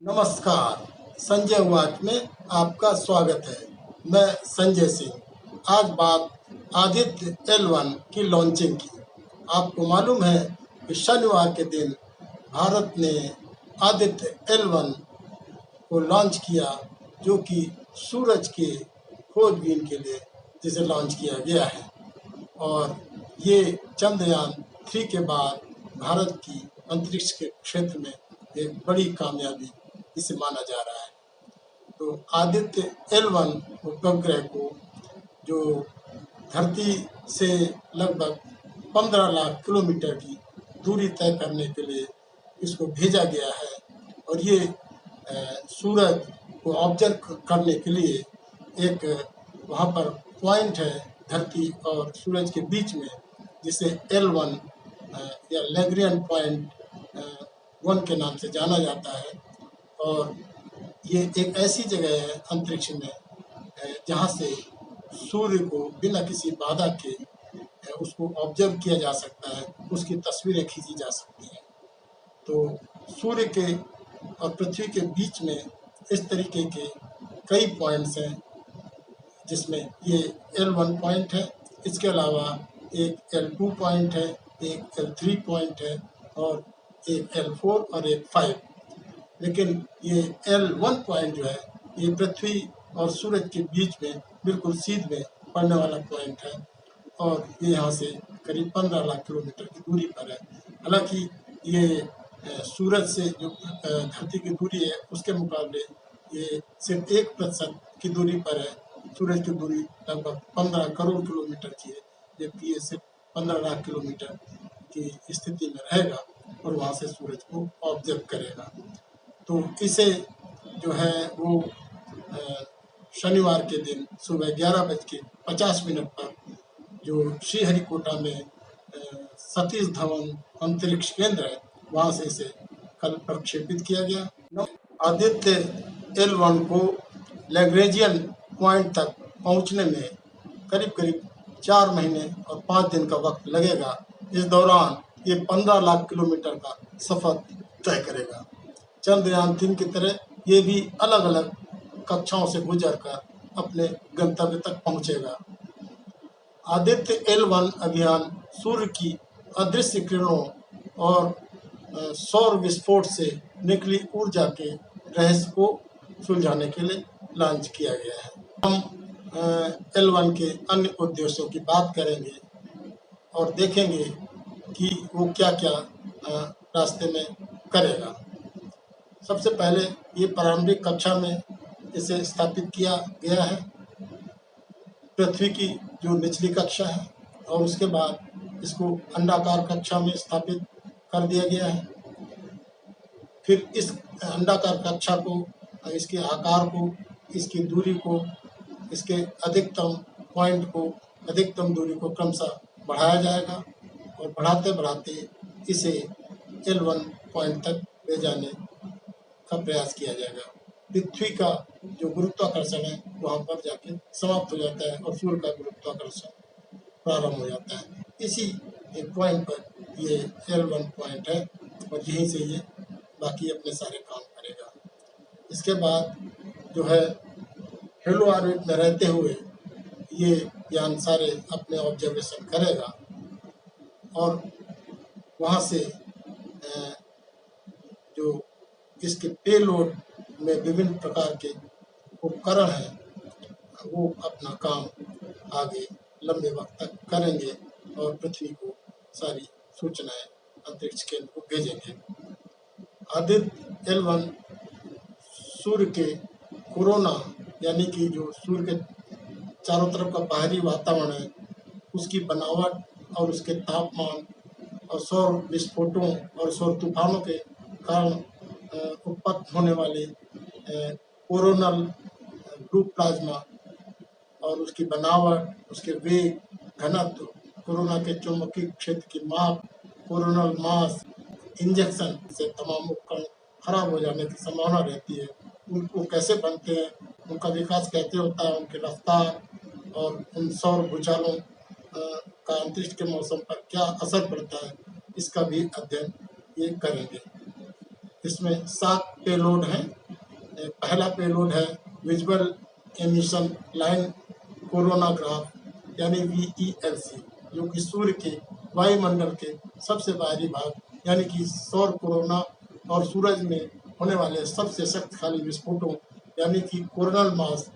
नमस्कार। संजय वाच में आपका स्वागत है। मैं संजय सिंह। आज बात आदित्य L1 की लॉन्चिंग की। आपको मालूम है कि शनिवार के दिन भारत ने आदित्य L1 को लॉन्च किया, जो कि सूरज के खोजबीन के लिए जिसे लॉन्च किया गया है। और ये चंद्रयान 3 के बाद भारत की अंतरिक्ष के क्षेत्र में एक बड़ी कामयाबी इसे माना जा रहा है। तो आदित्य L1 उपग्रह को जो धरती से लगभग 15 लाख किलोमीटर की दूरी तय करने के लिए इसको भेजा गया है। और ये सूरज को ऑब्जर्व करने के लिए एक वहाँ पर पॉइंट है धरती और सूरज के बीच में, जिसे L1 या लैग्रेंजियन पॉइंट 1 के नाम से जाना जाता है। और ये एक ऐसी जगह है अंतरिक्ष में जहाँ से सूर्य को बिना किसी बाधा के उसको ऑब्जर्व किया जा सकता है, उसकी तस्वीरें खींची जा सकती हैं। तो सूर्य के और पृथ्वी के बीच में इस तरीके के कई पॉइंट्स हैं, जिसमें ये L1 पॉइंट है। इसके अलावा एक L2 पॉइंट है, एक L3 पॉइंट है और एक L4 और एक 5। लेकिन ये L1 पॉइंट जो है ये पृथ्वी और सूरज के बीच में बिल्कुल सीध में पड़ने वाला पॉइंट है। और ये यहाँ से करीब 15 लाख किलोमीटर की दूरी पर है। हालांकि ये सूरज से जो धरती की दूरी है उसके मुकाबले ये सिर्फ 1% की दूरी पर है। सूरज की दूरी लगभग 15 करोड़ किलोमीटर की है, जबकि ये सिर्फ 15 लाख किलोमीटर की स्थिति में रहेगा और वहाँ से सूरज को ऑब्जर्व करेगा। तो इसे जो है वो शनिवार के दिन सुबह 11:50 पर जो श्रीहरिकोटा में सतीश धवन अंतरिक्ष केंद्र है वहाँ से इसे कल प्रक्षेपित किया गया। आदित्य L1 को लैग्रेंजियन पॉइंट तक पहुँचने में करीब करीब 4 महीने और 5 दिन का वक्त लगेगा। इस दौरान ये 15 लाख किलोमीटर का सफर तय करेगा। चंद्रयान 3 की तरह ये भी अलग अलग कक्षाओं से गुजरकर अपने गंतव्य तक पहुंचेगा। आदित्य L1 अभियान सूर्य की अदृश्य किरणों और सौर विस्फोट से निकली ऊर्जा के रहस्य को सुलझाने के लिए लॉन्च किया गया है। हम L1 के अन्य उद्देश्यों की बात करेंगे और देखेंगे कि वो क्या क्या रास्ते में करेगा। सबसे पहले ये प्रारंभिक कक्षा में इसे स्थापित किया गया है, पृथ्वी की जो निचली कक्षा है, और उसके बाद इसको अंडाकार कक्षा में स्थापित कर दिया गया है। फिर इस अंडाकार कक्षा को, इसके आकार को, इसकी दूरी को, इसके अधिकतम पॉइंट को, अधिकतम दूरी को क्रमशः बढ़ाया जाएगा और बढ़ाते बढ़ाते इसे L1 पॉइंट तक ले जाने का प्रयास किया जाएगा। पृथ्वी का जो गुरुत्वाकर्षण है वहाँ पर जाके समाप्त हो जाता है और सूर्य का गुरुत्वाकर्षण प्रारंभ हो जाता है। इसी एक पॉइंट पर ये L1 पॉइंट है और यहीं से ये बाकी अपने सारे काम करेगा। इसके बाद जो है हेलो ऑर्बिट में रहते हुए ये यान सारे अपने ऑब्जर्वेशन करेगा और वहाँ से जो इसके पेलोड में विभिन्न प्रकार के उपकरण हैं वो अपना काम आगे लंबे वक्त तक करेंगे और पृथ्वी को सारी सूचनाएं अंतरिक्ष केंद्र को भेजेंगे। आदित्य L1 सूर्य के कोरोना यानी कि जो सूर्य के चारों तरफ का बाहरी वातावरण है उसकी बनावट और उसके तापमान और सौर विस्फोटों और सौर तूफानों के कारण उत्पन्न होने वाले कोरोनल ब्लू प्लाज्मा और उसकी बनावट, उसके वेग, घनत्व, कोरोना के चुंबकीय क्षेत्र की माप, कोरोनल मास, इंजेक्शन से तमाम उपकरण खराब हो जाने की संभावना रहती है। उनको कैसे बनते हैं, उनका विकास कैसे होता है, उनकी रफ्तार और उन सौर भूचालों का अंतरिक्ष के मौसम पर क्या असर पड़ता है, इसका भी अध्ययन ये करेंगे। इसमें 7 पेलोड हैं। पहला पेलोड है विजुअल एमिशन लाइन कोरोनाग्राफ यानी VELC, जो कि सूर्य के वायुमंडल के सबसे बाहरी भाग यानी कि सौर कोरोना और सूरज में होने वाले सबसे शक्तिशाली विस्फोटों यानी कि कोरोनल मास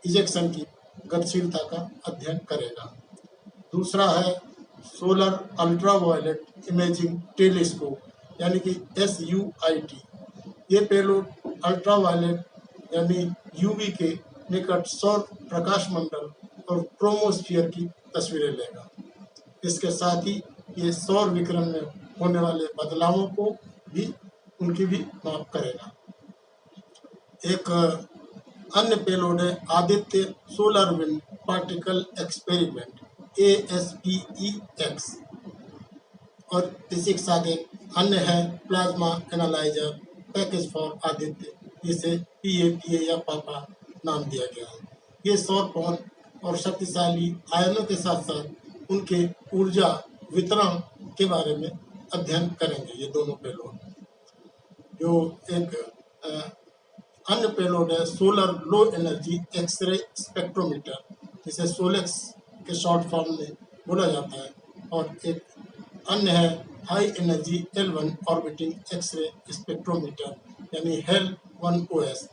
इजेक्शन की गतिशीलता का अध्ययन करेगा। दूसरा है सोलर अल्ट्रावायलेट इमेजिंग टेलीस्कोप यानी कि SUIT। ये पेलोड अल्ट्रावायलेट यानी UV के निकट सौर प्रकाश मंडल और क्रोमोस्फीयर की तस्वीरें लेगा। इसके साथ ही ये सौर विकिरण में होने वाले बदलावों को भी उनकी भी माप करेगा। एक अन्य पेलोड है Aditya solar wind particle experiment ASPEX, और इसी के साथ एक अन्य है plasma analyser package for Aditya, जिसे PAPA या पापा नाम दिया गया है। ये सौर पवन और शक्तिशाली आयनों के साथ साथ उनके ऊर्जा वितरण के बारे में अध्ययन करेंगे। ये दोनों पेलोड जो एक अन्य पेलोड है solar low energy X-ray spectrometer, जिसे सोलेक्स के शॉर्ट फॉर्म में बोला जाता है, और एक अन्य है high energy L1 orbiting X-ray spectrometer यानी HEL-1OS।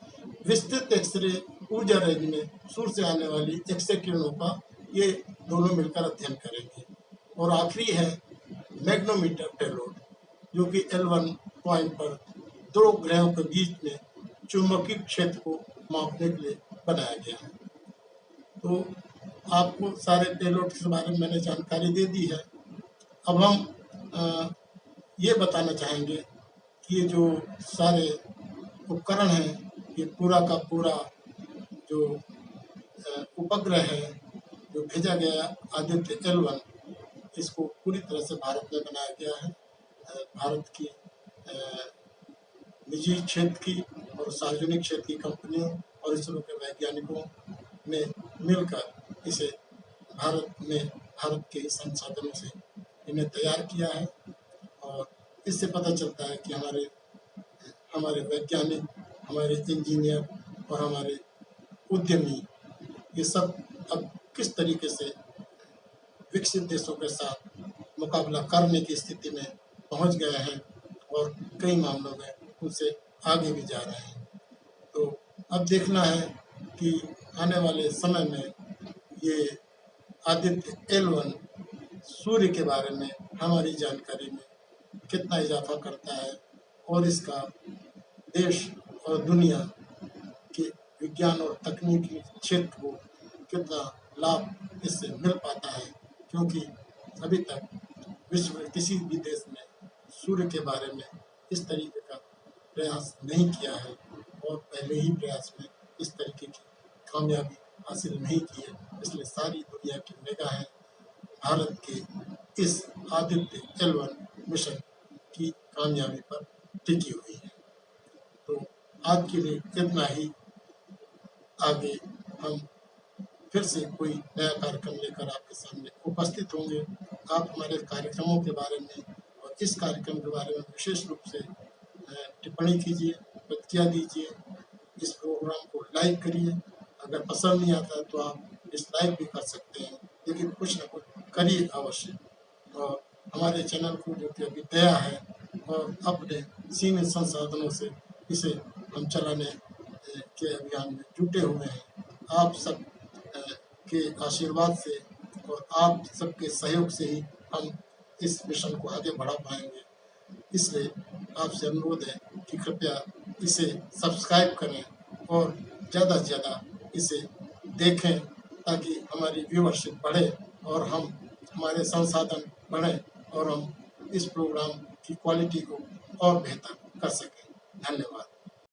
विस्तृत एक्सरे ऊर्जा रेंज में सूर्य से आने वाली एक्सरे किरणों का ये दोनों मिलकर अध्ययन करेंगे। और आखिरी है मैग्नोमीटर पेलोड, जो कि L1 पॉइंट पर दो ग्रहों के बीच में चुंबकीय क्षेत्र को मापने के लिए बनाया गया है। तो आपको सारे पेलोड के बारे में मैंने जानकारी दे दी है। अब हम ये बताना चाहेंगे कि ये जो सारे उपकरण हैं, ये पूरा का पूरा जो उपग्रह है जो भेजा गया आदित्य L1, इसको पूरी तरह से भारत में बनाया गया है। भारत की निजी क्षेत्र की और सार्वजनिक क्षेत्र की कंपनियों और इसरो के वैज्ञानिकों ने मिलकर इसे भारत के संसाधनों से इन्हें तैयार किया है। और इससे पता चलता है कि हमारे वैज्ञानिक, हमारे इंजीनियर और हमारे उद्यमी ये सब अब किस तरीके से विकसित देशों के साथ मुकाबला करने की स्थिति में पहुंच गए हैं और कई मामलों में उनसे आगे भी जा रहे हैं। तो अब देखना है कि आने वाले समय में ये आदित्य L1 सूर्य के बारे में हमारी जानकारी में कितना इजाफा करता है और इसका देश और दुनिया के विज्ञान और तकनीकी क्षेत्र को कितना लाभ इससे मिल पाता है, क्योंकि अभी तक विश्व में किसी भी देश ने सूर्य के बारे में इस तरीके का प्रयास नहीं किया है और पहले ही प्रयास में इस तरीके की कामयाबी हासिल नहीं की है। इसलिए सारी दुनिया की निगाहें भारत के इस आदित्य L1 मिशन की कामयाबी पर टिकी हुई है। तो आज के लिए इतना ही। आगे हम फिर से कोई नया कार्यक्रम लेकर आपके सामने उपस्थित होंगे। आप हमारे कार्यक्रमों के बारे में और इस कार्यक्रम के बारे में विशेष रूप से टिप्पणी कीजिए, प्रतिक्रिया दीजिए, इस प्रोग्राम को लाइक करिए। अगर पसंद नहीं आता तो आप डिसलाइक भी कर सकते हैं, लेकिन कुछ न कुछ करिए अवश्य। और हमारे चैनल को जो कि अभी नया है और अपने सीमित संसाधनों से इसे हम चलाने के अभियान में जुटे हुए हैं। आप सब के आशीर्वाद से और आप सबके सहयोग से ही हम इस मिशन को आगे बढ़ा पाएंगे। इसलिए आपसे अनुरोध है कि कृपया इसे सब्सक्राइब करें और ज़्यादा से ज़्यादा इसे देखें, ताकि हमारी व्यूअरशिप बढ़े और हमारे संसाधन बढ़ें और हम इस प्रोग्राम की क्वालिटी को और बेहतर कर सकें। धन्यवाद।